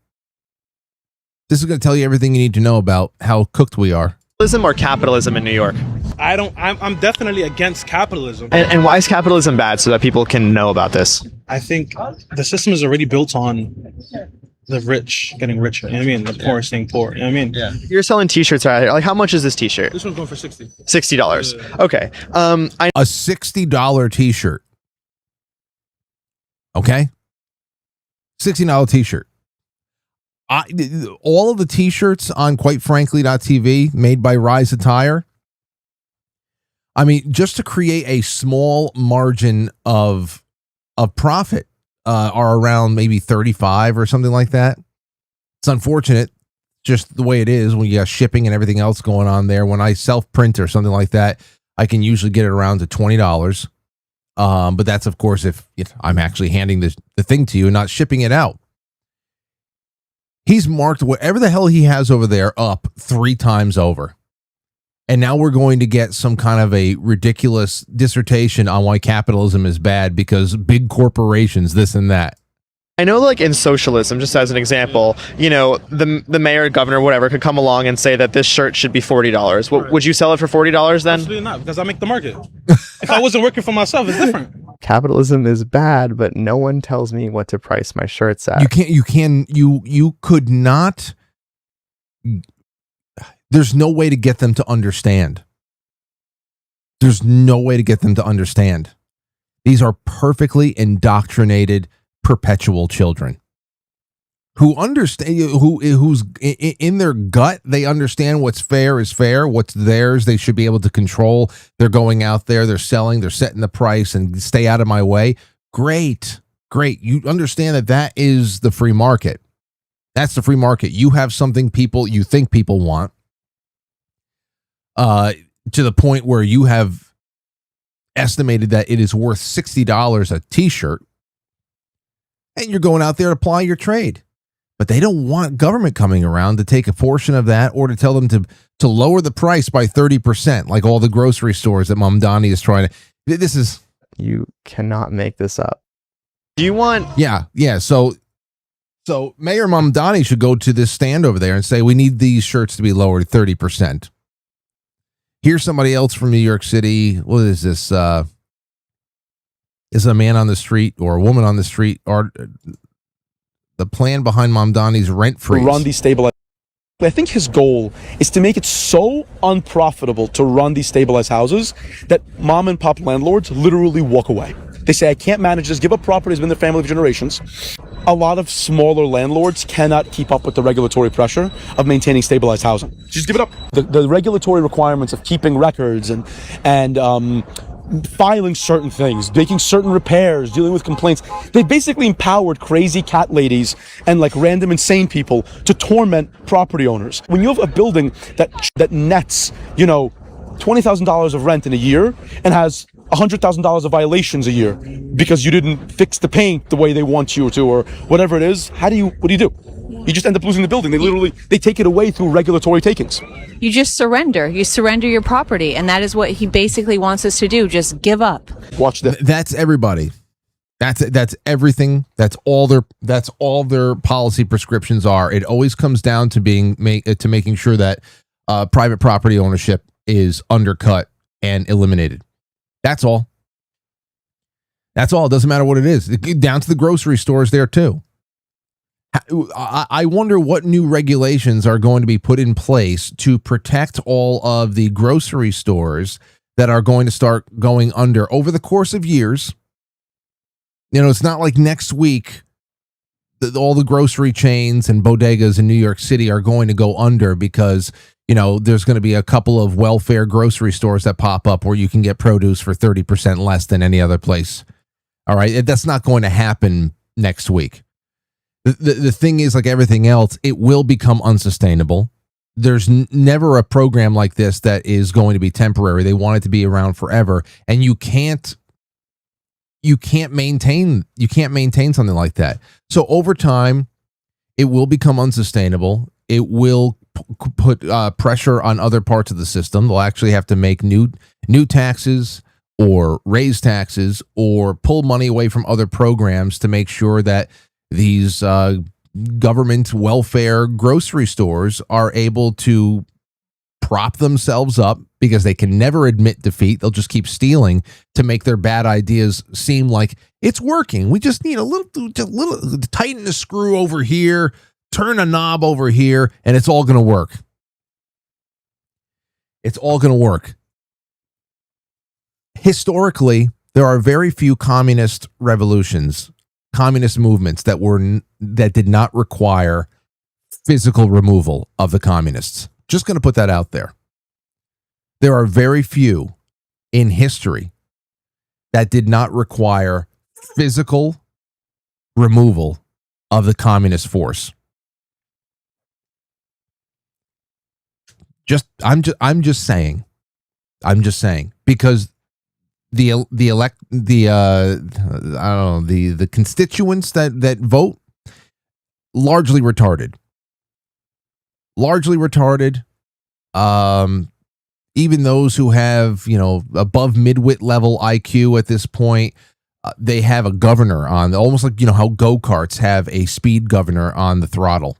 This is going to tell you everything you need to know about how cooked we are. Socialism or capitalism in New York? I'm definitely against capitalism. And why is capitalism bad, so that people can know about this? I think the system is already built on the rich getting richer. You know what I mean? The poor staying poor. You know what I mean? Yeah. You're selling t-shirts right here. Like, how much is this t-shirt? This one's going for $60. $60. Yeah. Okay. A $60 t-shirt. Okay? $60 t-shirt. All of the t-shirts on Quite Frankly.tv made by Rise Attire, I mean, just to create a small margin of profit, are around maybe 35 or something like that. It's unfortunate, just the way it is when you got shipping and everything else going on there. When I self-print or something like that, I can usually get it around to $20. But that's, of course, if I'm actually handing the thing to you and not shipping it out. He's marked whatever the hell he has over there up 3 times over. And now we're going to get some kind of a ridiculous dissertation on why capitalism is bad because big corporations, this and that. I know, like, in socialism, just as an example, the mayor, governor, whatever, could come along and say that this shirt should be $40. Right. Would you sell it for $40 then? Absolutely not, because I make the market. If I wasn't working for myself, it's different. Capitalism is bad, but no one tells me what to price my shirts at. You could not. There's no way to get them to understand. There's no way to get them to understand. These are perfectly indoctrinated, perpetual children who understand, who's in their gut. They understand what's fair is fair. What's theirs, they should be able to control. They're going out there, they're selling, they're setting the price, and stay out of my way. Great. You understand that is the free market. That's the free market. You have something you think people want, to the point where you have estimated that it is worth $60 a t-shirt, and you're going out there to ply your trade. But they don't want government coming around to take a portion of that, or to tell them to lower the price by 30%, like all the grocery stores that Mamdani is trying to. This is. You cannot make this up. Do you want? Yeah. So Mayor Mamdani should go to this stand over there and say, we need these shirts to be lowered 30%. Here's somebody else from New York City. What is this? Is a man on the street or a woman on the street, or the plan behind Mamdani's rent freeze? Run these stabilized. I think his goal is to make it so unprofitable to run these stabilized houses that mom and pop landlords literally walk away. They say, I can't manage this, give up properties within their family for generations. A lot of smaller landlords cannot keep up with the regulatory pressure of maintaining stabilized housing. Just give it up. The regulatory requirements of keeping records and filing certain things, making certain repairs, dealing with complaints. They basically empowered crazy cat ladies and like random insane people to torment property owners. When you have a building that nets, $20,000 of rent in a year and has $100,000 of violations a year because you didn't fix the paint the way they want you to, or whatever it is, what do you do? You just end up losing the building. They take it away through regulatory takings. You just surrender. You surrender your property, and that is what he basically wants us to do. Just give up. Watch this. That's everybody. That's everything. That's all their policy prescriptions are. It always comes down to making sure that private property ownership is undercut and eliminated. That's all. It doesn't matter what it is. Down to the grocery stores there too. I wonder what new regulations are going to be put in place to protect all of the grocery stores that are going to start going under over the course of years. It's not like next week all the grocery chains and bodegas in New York City are going to go under because, there's going to be a couple of welfare grocery stores that pop up where you can get produce for 30% less than any other place. All right. That's not going to happen next week. The thing is, like everything else, it will become unsustainable. There's never a program like this that is going to be temporary. They want it to be around forever. And you can't maintain something like that. So over time, it will become unsustainable. It will put pressure on other parts of the system. They'll actually have to make new taxes or raise taxes or pull money away from other programs to make sure that these government welfare grocery stores are able to prop themselves up because they can never admit defeat. They'll just keep stealing to make their bad ideas seem like it's working. We just need a little tighten the screw over here, turn a knob over here, and it's all going to work. It's all going to work. Historically, there are very few communist revolutions, communist movements that did not require physical removal of the communists. Just going to put that out there. There are very few in history that did not require physical removal of the communist force. I'm just saying because the constituents that vote largely retarded. Even those who have, above midwit level IQ at this point, they have a governor on, almost like, how go-karts have a speed governor on the throttle.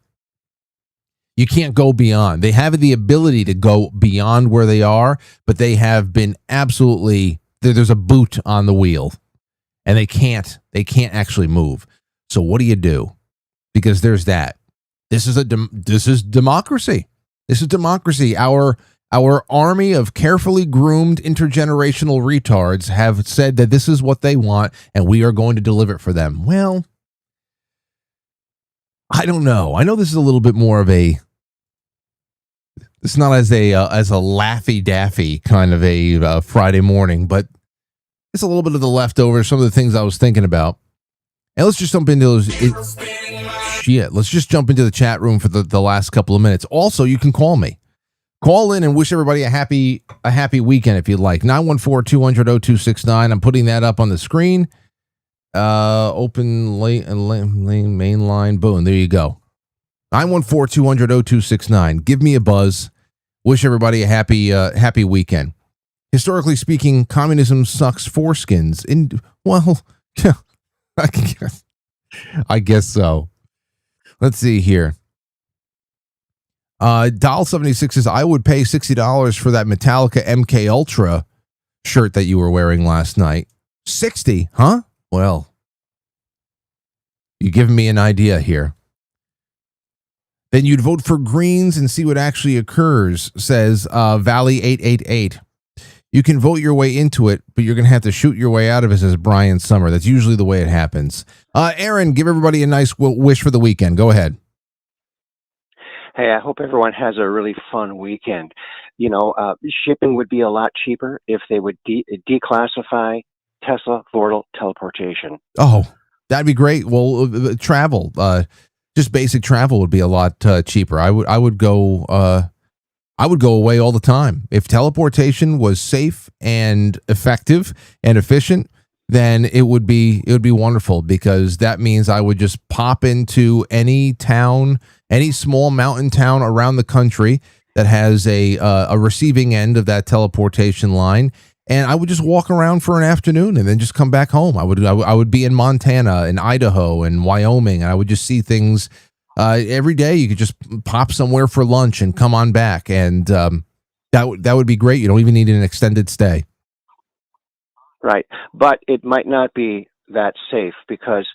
You can't go beyond. They have the ability to go beyond where they are, but they have been absolutely, there's a boot on the wheel and they can't actually move. So what do? Because there's that. This is democracy. This is democracy. Our army of carefully groomed intergenerational retards have said that this is what they want and we are going to deliver it for them. Well, I don't know. I know this is a little bit more of it's not as a Laffy Daffy kind of a Friday morning, but it's a little bit of the leftovers, some of the things I was thinking about. And let's just jump into those. Let's just jump into the chat room for the last couple of minutes. Also, you can call me. Call in and wish everybody a happy weekend if you'd like. 914-200-0269. I'm putting that up on the screen. Open main line. Boom. There you go. 914-200-0269. Give me a buzz. Wish everybody a happy weekend. Historically speaking, communism sucks foreskins. Well, I guess so. Let's see here. Doll76 says, I would pay $60 for that Metallica MK Ultra shirt that you were wearing last night. 60, huh? Well, you're giving me an idea here. Then you'd vote for Greens and see what actually occurs, says Valley888. You can vote your way into it, but you're going to have to shoot your way out of it, says Brian Summer. That's usually the way it happens. Aaron, give everybody a nice wish for the weekend. Go ahead. Hey, I hope everyone has a really fun weekend. You know, shipping would be a lot cheaper if they would declassify Tesla Vortal teleportation. Oh, that'd be great. Well, travel, just basic travel would be a lot cheaper. I would go away all the time. If teleportation was safe and effective and efficient, then it would be wonderful, because that means I would just pop into any town, any small mountain town around the country that has a receiving end of that teleportation line, and I would just walk around for an afternoon and then just come back home. I would be in Montana and Idaho and Wyoming, and I would just see things every day. You could just pop somewhere for lunch and come on back, and that would be great. You don't even need an extended stay. Right, but it might not be that safe, because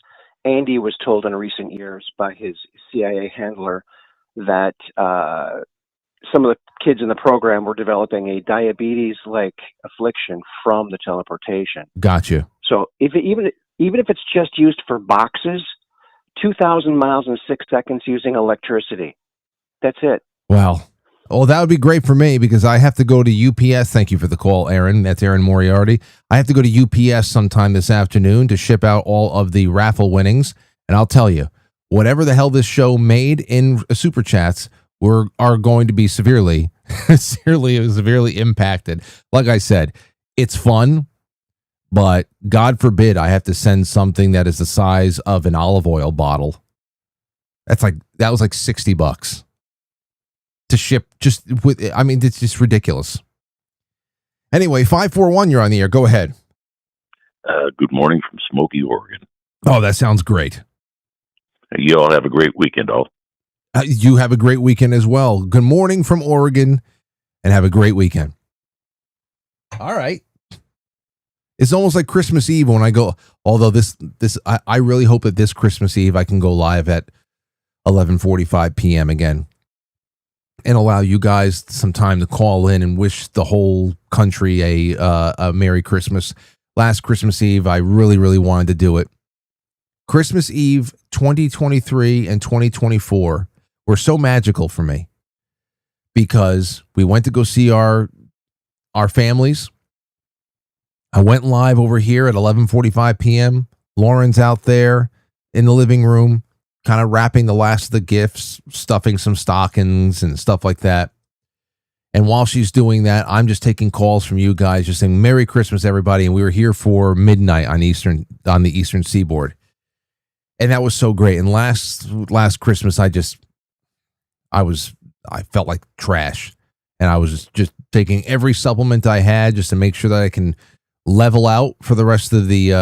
Andy was told in recent years by his CIA handler that some of the kids in the program were developing a diabetes-like affliction from the teleportation. Gotcha. So even if it's just used for boxes, 2,000 miles in 6 seconds using electricity. That's it. Wow. Well, that would be great for me, because I have to go to UPS. Thank you for the call, Aaron. That's Aaron Moriarty. I have to go to UPS sometime this afternoon to ship out all of the raffle winnings. And I'll tell you, whatever the hell this show made in Super Chats are going to be severely impacted. Like I said, it's fun, but God forbid I have to send something that is the size of an olive oil bottle. That was like $60 to ship. It's just ridiculous. Anyway, 541, you're on the air. Go ahead. Good morning from Smoky, Oregon. Oh, that sounds great. You all have a great weekend, all. You have a great weekend as well. Good morning from Oregon, and have a great weekend. All right. It's almost like Christmas Eve when I go, although I really hope that this Christmas Eve I can go live at 11:45 p.m. again and allow you guys some time to call in and wish the whole country a Merry Christmas. Last Christmas Eve, I really, really wanted to do it. Christmas Eve 2023 and 2024 were so magical for me, because we went to go see our families. I went live over here at 11:45 p.m. Lauren's out there in the living room, kind of wrapping the last of the gifts, stuffing some stockings and stuff like that. And while she's doing that, I'm just taking calls from you guys, just saying Merry Christmas, everybody. And we were here for midnight on the Eastern Seaboard. And that was so great. And last Christmas, I felt like trash. And I was just taking every supplement I had just to make sure that I can level out for the rest of the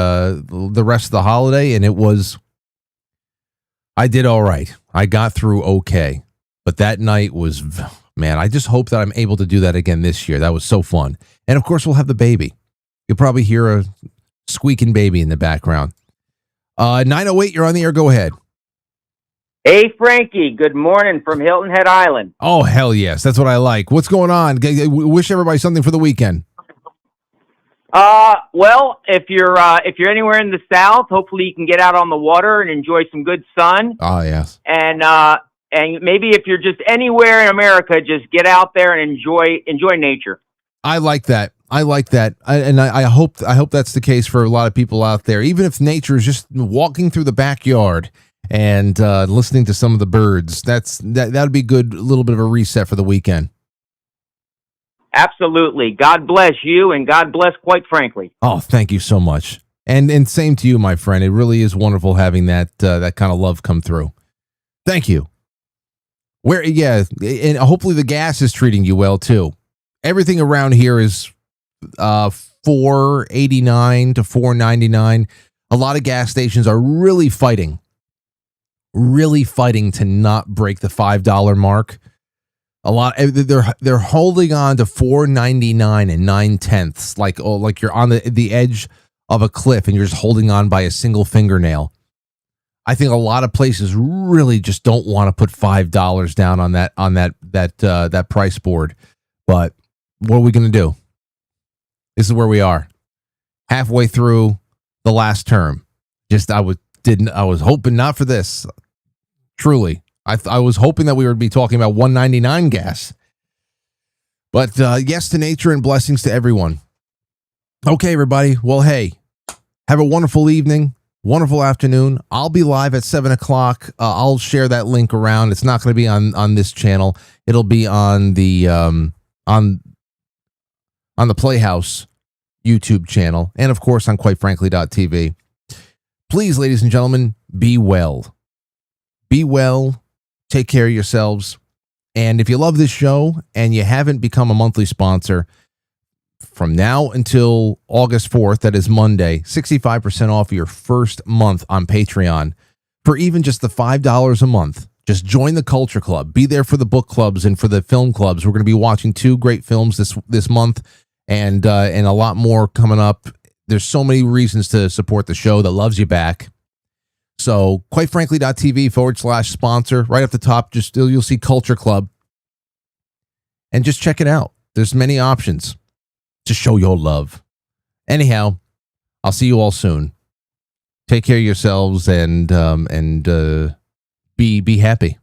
holiday. And I did all right. I got through okay. But that night was, man, I just hope that I'm able to do that again this year. That was so fun. And of course, we'll have the baby. You'll probably hear a squeaking baby in the background. 908, you're on the air. Go ahead. Hey, Frankie. Good morning from Hilton Head Island. Oh, hell yes. That's what I like. What's going on? Wish everybody something for the weekend. Well, if you're anywhere in the South, hopefully you can get out on the water and enjoy some good sun. Oh, yes. And maybe if you're just anywhere in America, just get out there and enjoy nature. I like that. I hope that's the case for a lot of people out there. Even if nature is just walking through the backyard and listening to some of the birds, that'd be good. A little bit of a reset for the weekend. Absolutely. God bless you, and God bless Quite Frankly. Oh, thank you so much. And same to you, my friend. It really is wonderful having that kind of love come through. Thank you. Where, yeah, and hopefully the gas is treating you well too. Everything around here is $4.89 to $4.99. A lot of gas stations are really fighting to not break the $5 mark. A lot they're holding on to $4.99 and 9/10, like you're on the edge of a cliff and you're just holding on by a single fingernail. I think a lot of places really just don't want to put $5 down on that price board. But what are we going to do? This is where we are, halfway through the last term. I was hoping not for this. Truly, I was hoping that we would be talking about $1.99 gas. But yes to nature and blessings to everyone. Okay, everybody. Well, hey, have a wonderful evening, wonderful afternoon. I'll be live at 7 o'clock. I'll share that link around. It's not going to be on this channel. It'll be on the on the Playhouse YouTube channel, and of course on quitefrankly.tv. Please, ladies and gentlemen, be well. Be well. Take care of yourselves. And if you love this show and you haven't become a monthly sponsor, from now until August 4th, that is Monday, 65% off your first month on Patreon for even just the $5 a month. Just join the Culture Club. Be there for the book clubs and for the film clubs. We're going to be watching 2 great films this month, and a lot more coming up. There's so many reasons to support the show that loves you back. So quitefrankly.tv/sponsor. Right up the top, you'll see Culture Club. And just check it out. There's many options to show your love. Anyhow, I'll see you all soon. Take care of yourselves and be happy.